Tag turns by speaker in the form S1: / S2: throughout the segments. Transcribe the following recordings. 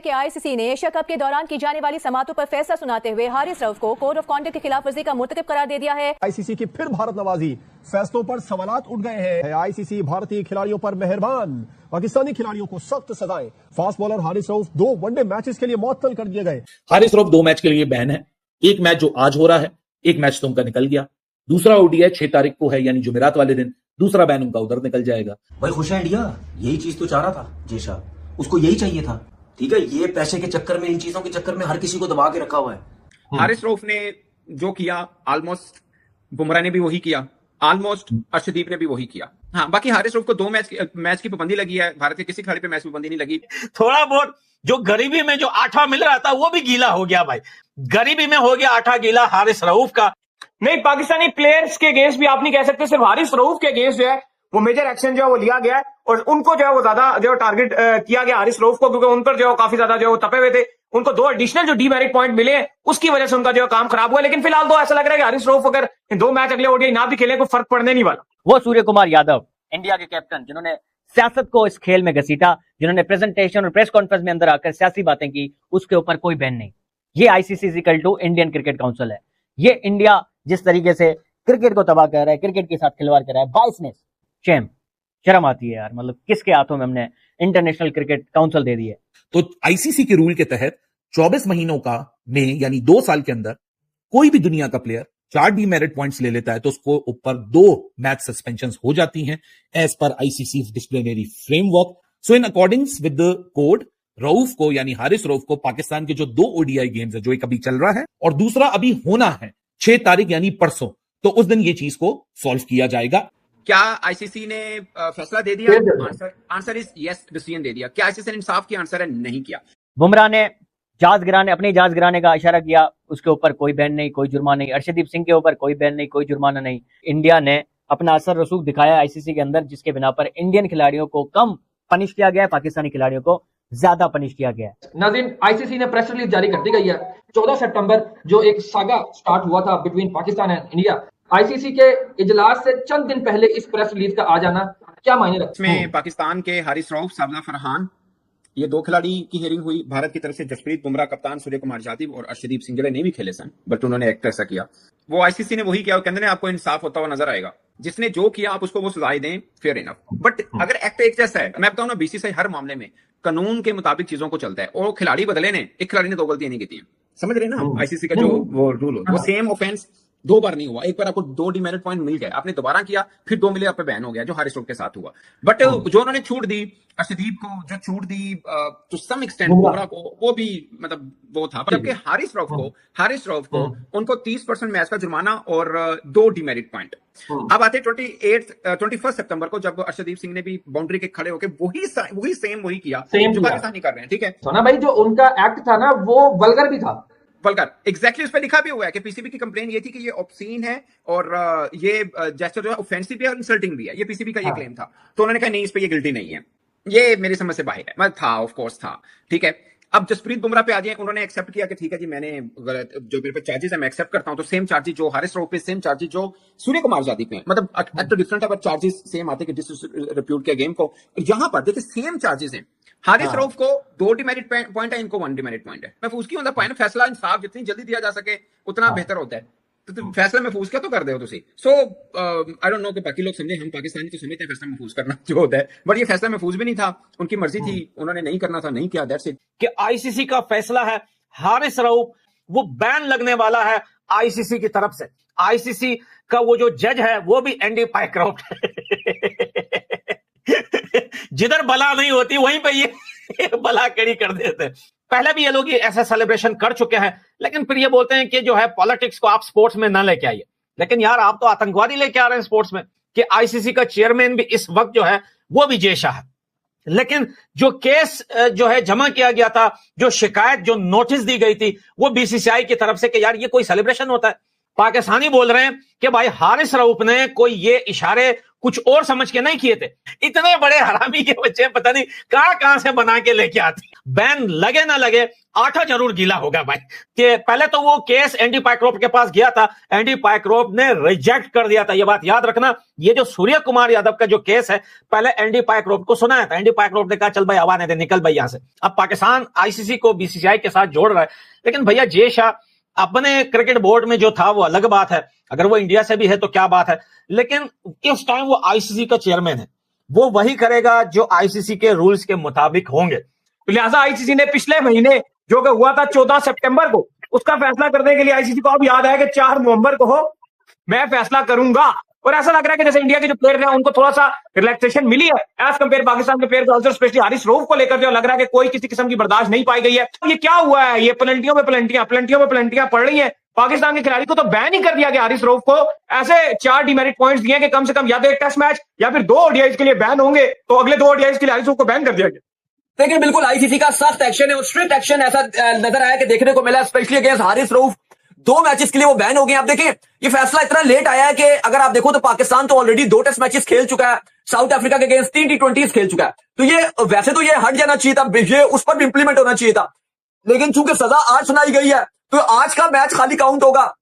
S1: कि आईसीसी ने Asia cup के दौरान की जाने वाली समातों पर फैसला सुनाते हुए हारिस रऊफ को कोड ऑफ कॉन्डक्ट की खिलाफ वर्जी का मुर्तकब करार दे दिया है।
S2: आईसीसी की फिर भारत नवाजी, फैसलों पर सवालात उठ गए हैं। आईसीसी भारतीय खिलाड़ियों पर मेहरबान, पाकिस्तानी खिलाड़ियों को सख्त सजाएं। Fast bowler Haris Rauf 2 one day matches के लिए मुअत्तल कर दिए गए।
S3: हारिस रऊफ 2 मैच के लिए बैन है। एक मैच जो आज हो रहा है, एक मैच तो उनका निकल गया। दूसरा ओडीआई 6 तारीख को है, यानी जुमेरात वाले दिन। दूसरा बैन उनका उधर निकल जाएगा।
S4: भाई खुश है इंडिया, यही चीज तो चाह रहा था जेशा, उसको यही चाहिए था। ठीक है, ये पैसे के चक्कर में, इन चीजों के चक्कर में हर किसी को दबा के रखा हुआ है।
S5: हारिस रऊफ ने जो किया ऑलमोस्ट बुमराह ने भी वही किया, ऑलमोस्ट अर्शदीप ने भी वही किया। हाँ, बाकी हारिस रऊफ को 2 मैच की पाबंदी लगी है। भारत के किसी खिलाड़ी पे मैच की पाबंदी नहीं लगी।
S6: थोड़ा बहुत जो गरीबी में जो आटा मिल रहा था वो भी गीला हो गया भाई, गरीबी में हो गया आटा गीला हारिस रऊफ का।
S7: नहीं, पाकिस्तानी प्लेयर्स के अगेंस्ट भी आप नहीं कह सकते, सिर्फ हारिस रऊफ के अगेंस्ट जो है वो मेजर एक्शन जो है वो लिया गया है और उनको जो है वो ज्यादा जो टारगेट किया गया हारिस रऊफ को, क्योंकि उन पर जो काफी ज्यादा जो तपे हुए थे। उनको 2 एडिशनल जो डीमेरिट पॉइंट मिले, उसकी वजह से उनका जो काम खराब हुआ। लेकिन फिलहाल तो ऐसा लग रहा है कि हारिस रऊफ अगर 2 मैच अगले ओडीआई ना भी खेले कोई फर्क पड़ने नहीं वाला।
S8: वो सूर्य कुमार यादव, इंडिया के कैप्टन, जिन्होंने सियासत को इस खेल में घसीटा, जिन्होंने प्रेजेंटेशन और प्रेस कॉन्फ्रेंस में अंदर आकर सियासी बातें की, उसके ऊपर कोई बैन नहीं। ये ICC equal to Indian cricket council है। ये इंडिया जिस तरीके से क्रिकेट को तबाह कर रहा है, क्रिकेट के साथ खिलवाड़ कर रहा है, बाइसनेस, शर्म आती है यार। मतलब किसके हाथों में हमने इंटरनेशनल क्रिकेट काउंसिल दे दी है।
S3: तो आईसीसी के रूल के तहत 24 महीनों का में यानी 2 साल के अंदर कोई भी दुनिया का प्लेयर 4 डीमेरिट पॉइंट्स ले लेता है तो उसको ऊपर 2 मैच सस्पेंशन हो जाती हैं एज पर ICC disciplinary framework. So in accordings with the code, Rauf को यानी हारिस रऊफ को पाकिस्तान के जो 2 ओडीआई गेम्स है, जो एक अभी चल रहा है और दूसरा अभी होना है 6 तारीख यानी परसों, तो उस दिन ये चीज को सॉल्व किया जाएगा।
S5: क्या आईसीसी ने फैसला दे दिया? आंसर इज यस, डिसीजन दे दिया। क्या आईसीसी ने इंसाफ किया? आंसर है नहीं किया।
S8: बुमराह ने अपनी जहाज गिराने का इशारा किया, उसके ऊपर कोई बैन नहीं, कोई जुर्माना नहीं। अर्शदीप सिंह के ऊपर कोई बैन नहीं, कोई जुर्माना नहीं। इंडिया ने अपना असर रसूख दिखाया आईसीसी के अंदर, जिसके बिना पर इंडियन खिलाड़ियों को कम पनिश किया गया है, पाकिस्तानी खिलाड़ियों को ज्यादा पनिश किया गया है।
S7: नाज़रीन, आईसीसी ने प्रेस रिलीज जारी कर दी गई है। 14 सितंबर जो एक सागा स्टार्ट हुआ था between Pakistan and India, ICC के इजलास से चंद दिन पहले इस प्रेस रिलीज का आ जाना क्या मायने रखता है?
S5: इसमें पाकिस्तान के हारिस रऊफ, साबला फरहान, ये 2 खिलाड़ी की हियरिंग हुई। भारत की तरफ से जसप्रीत बुमराह कप्तान, सूर्य कुमार यादव और अर्शदीप सिंह नहीं भी खेले सन, बट उन्होंने एक्ट ऐसा किया। वो आईसीसी ने वही किया, कहते हैं आपको इंसाफ होता हुआ नजर आएगा। जिसने जो किया आप उसको वो सजाएं दें, फेयर इनफ। बट अगर एक्ट एक जैसा है, मैं बताऊं ना, बीसीसीआई हर मामले में कानून के मुताबिक चीजों को चलता है और खिलाड़ी बदले ने, एक खिलाड़ी ने 2 गलतियां नहीं की थी। समझ रहे ना आईसीसी का जो वो रूल होता है, वो सेम ऑफेंस 2 बार नहीं हुआ। एक बार आपको 2 डीमेरिट पॉइंट मिल गए, आपने दोबारा किया, फिर 2 मिले, आप पे बैन हो गया, जो हारिस रऊफ के साथ हुआ। बट जो उन्होंने छूट दी अर्शदीप को, जो छूट दी टू सम एक्सटेंट बुमराह को, वो भी मतलब वो था। पर आपके हारिस रऊफ को उनको 30% मैच का जुर्माना और 2 डीमेरिट पॉइंट। अब आते 21 सितंबर को, जब अर्शदीप सिंह ने भी बाउंड्री के खड़े होकर वही किया जो पाकिस्तानी कर रहे हैं। ठीक है
S7: सोना भाई, जो उनका एक्ट था ना वो वल्गर भी था।
S5: एग्जैक्टली उस पर लिखा भी हुआ है कि पीसीबी की कंप्लेन ये थी कि ये ऑब्सीन है और ये जेस्चर जो है ऑफेंसिव है और इंसल्टिंग भी है। ये पीसीबी का ये क्लेम था। तो उन्होंने कहा नहीं, इस पे ये गिल्टी नहीं है। ये मेरी समझ से बाहर है। मतलब था, ऑफ कोर्स था। ठीक है, अब जसप्रीत बुमराह पे आ जाए, उन्होंने एक्सेप्ट किया कि ठीक है जी, मैंने जो मेरे पे चार्जेस है मैं एक्सेप्ट करता हूं। तो सेम चार्जेस जो हारिस रऊफ पे, सेम चार्जेस जो सूर्य कुमार यादव पे, मतलब एट द डिफरेंट है बट चार्जेस सेम आते हैं कि डिसरिप्यूट के गेम को। यहां पर देखिए सेम चार्जेस हैं। हारिस रऊफ को 2 डीमेरिट पॉइंट है, इनको 1 डीमेरिट पॉइंट है। महफूज क्यों होता है? फैसला इंसाफ जितनी जल्दी दिया जा सके उतना बेहतर होता है। तो फैसला महफूज क्या तो कर दे हो तुसी। सो आई डोंट नो कि बाकी लोग समझे, हम पाकिस्तानी तो समझते हैं फैसला महफूज करना जो होता है, बट ये फैसला महफूज भी नहीं था। उनकी मर्जी थी, उन्होंने नहीं करना था, नहीं किया, दैट्स इट।
S6: कि आईसीसी का फैसला है, हारिस रऊफ वो बैन लगने वाला है आईसीसी की तरफ से। आईसीसी का वो जो जज है वो भी एंडी पाइक्रॉफ्ट है। जिधर बला नहीं होती वहीं पे ये बला कड़ी कर देते। पहले भी ये लोग ऐसा सेलिब्रेशन कर चुके हैं, लेकिन फिर ये बोलते हैं कि जो है पॉलिटिक्स को आप स्पोर्ट्स में ना लेके आइए। लेकिन यार आप तो आतंकवादी लेके आ रहे हैं स्पोर्ट्स में। कि आईसीसी का चेयरमैन भी इस वक्त जो है वो भी जेशा है। लेकिन जो केस जो है जमा किया गया था, जो शिकायत, जो नोटिस दी गई थी, वो बीसीसीआई की तरफ से कि यार ये कोई सेलिब्रेशन होता है? पाकिस्तानी बोल रहे हैं कि भाई हारिस रऊफ ने कोई ये इशारे कुछ और समझ के नहीं किए थे। इतने बड़े हरामी के बच्चे पता नहीं कहां से बना के लेके आते। बैन लगे ना लगे आटा जरूर गीला होगा भाई। कि पहले तो वो केस एंडी पाइक्रोफ्ट के पास गया था, एंडी पाइक्रोफ्ट ने रिजेक्ट कर दिया था। ये बात याद रखना। ये जो सूर्य कुमार यादव का जो केस है, पहले एंडी पाइक्रोफ्ट को सुनाया था, एंडी पाइक्रोफ्ट ने कहा चल भाई आवाज दे, निकल भाई यहां से। अब पाकिस्तान आईसीसी को बीसीसीआई के साथ जोड़ रहा है। लेकिन भैया जे शाह अपने क्रिकेट बोर्ड में जो था वो अलग बात है, अगर वो इंडिया से भी है तो क्या बात है, लेकिन इस टाइम वो आईसीसी का चेयरमैन है, वो वही करेगा जो आईसीसी के रूल्स के मुताबिक होंगे।
S7: तो लिहाजा आईसीसी ने पिछले महीने जो कि हुआ था 14 सितंबर को, उसका फैसला करने के लिए आईसीसी को अब याद आया कि 4 नवंबर को मैं फैसला करूंगा। और ऐसा लग रहा है कि जैसे इंडिया के जो प्लेयर हैं उनको थोड़ा सा रिलैक्सेशन मिली है एज कंपेयर पाकिस्तान के प्लेयर को, स्पेशली हारिस रऊफ को लेकर जो लग रहा है कि कोई किसी किस्म की बर्दाश्त नहीं पाई गई है। ये क्या हुआ है? ये पेनल्टियों में पेनल्टियां पड़ रही हैं। पाकिस्तान के खिलाड़ी को तो बैन ही कर दिया गया। हारिस रऊफ को ऐसे 4 डिमेरिट पॉइंट्स दिए कि कम से कम या तो एक टेस्ट मैच या फिर 2 ओडीआईज के लिए बैन होंगे, तो अगले 2 ओडीआईज के लिए हारिस रऊफ को बैन कर दिया गया।
S9: लेकिन बिल्कुल आईसीसी का सख्त एक्शन है और स्ट्रिक्ट एक्शन ऐसा नजर आया कि देखने को मिला, specially against Haris Rauf. 2 matches के लिए वो बैन हो गए। आप देखें ये फैसला इतना लेट आया है कि अगर आप देखो तो पाकिस्तान तो ऑलरेडी 2 टेस्ट मैचेस खेल चुका है, साउथ अफ्रीका के अगेंस्ट 3 T20s खेल चुका है। तो ये वैसे तो ये हट जाना चाहिए था, ये उस पर भी इंप्लीमेंट होना चाहिए था, लेकिन चूंकि सजा आज सुनाई गई है तो आज का मैच खाली काउंट होगा।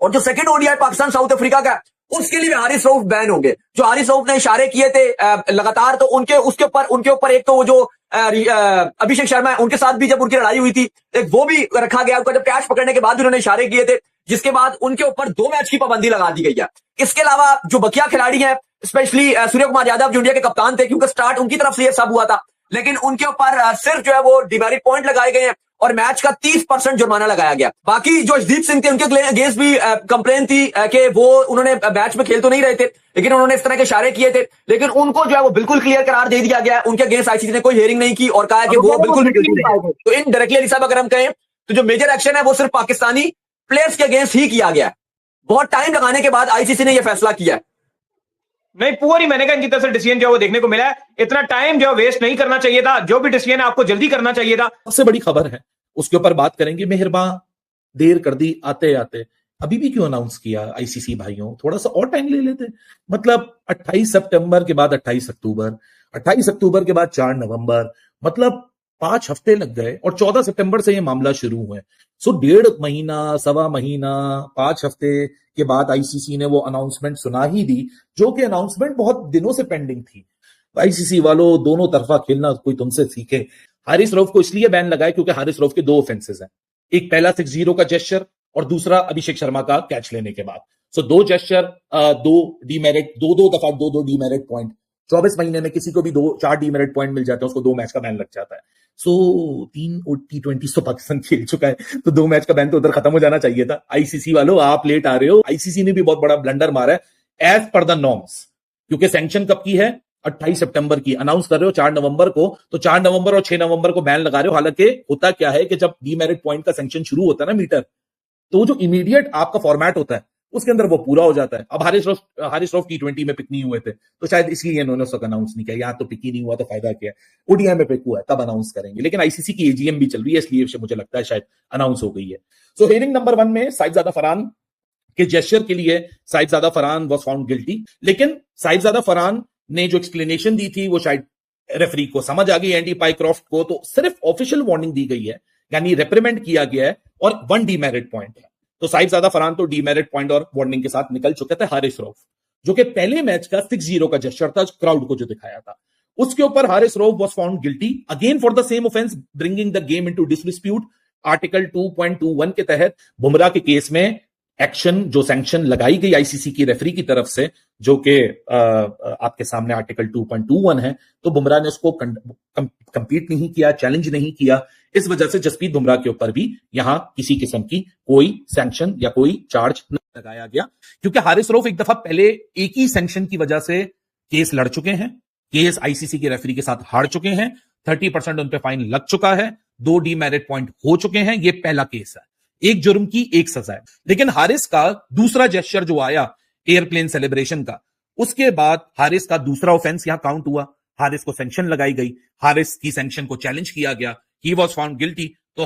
S9: और जो second ODI Pakistan south Africa का, उसके लिए हारिस रऊफ बैन होंगे। जो हारिस रऊफ ने इशारे किए थे लगातार, तो उनके ऊपर एक तो वो जो अभिषेक शर्मा है उनके साथ भी जब उनकी लड़ाई हुई थी, एक वो भी रखा गया। उनका जब कैच पकड़ने के बाद उन्होंने इशारे किए थे, जिसके बाद उनके ऊपर 2 मैच की पाबंदी लगा दी गई है। इसके अलावा जो बकिया खिलाड़ी हैं, स्पेशली सूर्य कुमार यादव जो इंडिया के कप्तान थे, क्योंकि स्टार्ट उनकी तरफ से ये सब हुआ था, लेकिन उनके ऊपर सिर्फ जो है वो डिमेरिट पॉइंट लगाए गए हैं और मैच का 30% जुर्माना लगाया गया। बाकी जो जसदीप सिंह थे उनके अगेंस्ट भी कंप्लेन थी कि वो उन्होंने मैच में खेल तो नहीं रहे थे, लेकिन उन्होंने इस तरह के इशारे किए थे, लेकिन उनको जो है वो बिल्कुल क्लियर करार दे दिया गया। उनके अगेंस्ट आईसीसी ने कोई हियरिंग नहीं की और कहा कि वो बिल्कुल भी गिल्टी नहीं है। तो इन डायरेक्टली अली साहब अगर हम कहें तो जो मेजर एक्शन है वो सिर्फ पाकिस्तानी प्लेयर्स के अगेंस्ट ही किया गया। बहुत टाइम लगाने के बाद आईसीसी ने यह फैसला किया।
S7: नहीं, पूरी मैंने कहा इनकी तरफ से डिसीजन जो है वो देखने को मिला है। इतना टाइम जो वेस्ट नहीं करना चाहिए था, जो भी डिसीजन है आपको जल्दी करना चाहिए था।
S3: सबसे बड़ी खबर है उसके ऊपर बात करेंगे। मेहरबान देर कर दी आते आते, अभी भी क्यों अनाउंस किया आईसीसी भाइयों? थोड़ा सा और टाइम ले लेते। मतलब 28 सितंबर के बाद 28 अक्टूबर, 28 अक्टूबर के बाद 4 नवंबर, मतलब 5 हफ्ते लग गए और 14 सितंबर से ये मामला शुरू हुआ। सो 1.5 महीना, सवा महीना, 5 हफ्ते के बाद आईसीसी ने वो अनाउंसमेंट सुना ही दी, जो कि अनाउंसमेंट बहुत दिनों से पेंडिंग थी। आईसीसी वालों, दोनों तरफा खेलना कोई तुमसे सीखे। हारिस रऊफ को इसलिए बैन लगाए क्योंकि हारिस रऊफ के 2 ऑफेंसेस हैं। एक पहला 6-0 का जेस्चर और दूसरा अभिषेक शर्मा का कैच लेने के बाद। सो 2 जेस्चर, 2 डीमेरिट, 2 दफा 2 डीमेरिट पॉइंट। 24 महीने में किसी को भी 4 डीमेरिट पॉइंट मिल जाते हैं, उसको 2 मैच का बैन लग जाता है। सो 3 T20 तो पाकिस्तान खेल चुका है, तो 2 मैच का बैन तो उधर खत्म हो जाना चाहिए था। आईसीसी वालों, आप लेट आ रहे हो। आईसीसी ने भी बहुत बड़ा ब्लंडर मारा है एज पर द नॉर्म्स, क्योंकि सैंक्शन कब की है? 28 सितंबर की। अनाउंस कर रहे हो 4 नवंबर को, तो 4 नवंबर और 6 नवंबर को बैन लगा रहे हो। हालांकि होता क्या है कि जब डीमेरिट पॉइंट का सैंक्शन शुरू होता है ना मीटर, तो वो जो इमीडिएट आपका फॉर्मेट होता है उसके अंदर वो पूरा हो जाता है। अब हारिस रऊफ T20 में पिक नहीं हुए थे, तो शायद इसलिए इन्होंने उसको अनाउंस नहीं किया। यहाँ तो पिक ही नहीं हुआ तो फायदा क्या है? ओडीआई में पिक हुआ है, तब अनाउंस करेंगे। लेकिन आईसीसी की एजीएम भी चल रही है, इसलिए मुझे लगता है शायद अनाउंस हो गई है। सो हियरिंग नंबर 1 में साहिबजादा फरहान के जेस्चर के लिए Sahibzada Farhan was found guilty, लेकिन साहिबजादा फरहान ने जो एक्सप्लेनेशन दी थी वो शायद रेफरी को समझ आ गई, एंडी पाइक्रोफ्ट को, तो सिर्फ ऑफिशियल वार्निंग दी गई है, यानी रिप्रीमेंट किया गया है और 1 डीमेरिट पॉइंट है। तो साहिबजादा फरहान तो डीमेरिट पॉइंट और वार्निंग के साथ निकल चुके थे। हारिस रऊफ जो कि पहले मैच का 6-0 का जेस्चर था, क्राउड को जो दिखाया था, उसके ऊपर Haris Rauf was found guilty again for the same offence, bringing the game into disrepute. Article 2.21 के तहत बुमराह के केस में एक्शन, जो सैंक्शन लगाई गई आईसीसी की रेफरी की तरफ से, जो कि आपके सामने आर्टिकल 2.21 है, तो बुमराह ने उसको कंप्लीट नहीं किया, चैलेंज नहीं किया। इस वजह से जसप्रीत बुमराह के ऊपर भी यहां किसी किस्म की कोई सैंक्शन या कोई चार्ज नहीं लगाया गया, क्योंकि हारिस रऊफ एक दफा पहले एक ही सैंक्शन की वजह से केस लड़ चुके हैं, केस आईसीसी के रेफरी के साथ हार चुके हैं, 30% उन पे फाइन लग चुका है, 2 डीमेरिट पॉइंट हो चुके हैं। ये पहला केस है, एक जुर्म की एक सजा है। लेकिन हारिस का दूसरा जेस्चर जो आया एयरप्लेन सेलिब्रेशन का, उसके बाद हारिस का दूसरा ऑफेंस यहां काउंट हुआ, हारिस को सैंक्शन लगाई गई, हारिस की सैंक्शन को चैलेंज किया गया, ही वॉज फाउंड गिल्टी। तो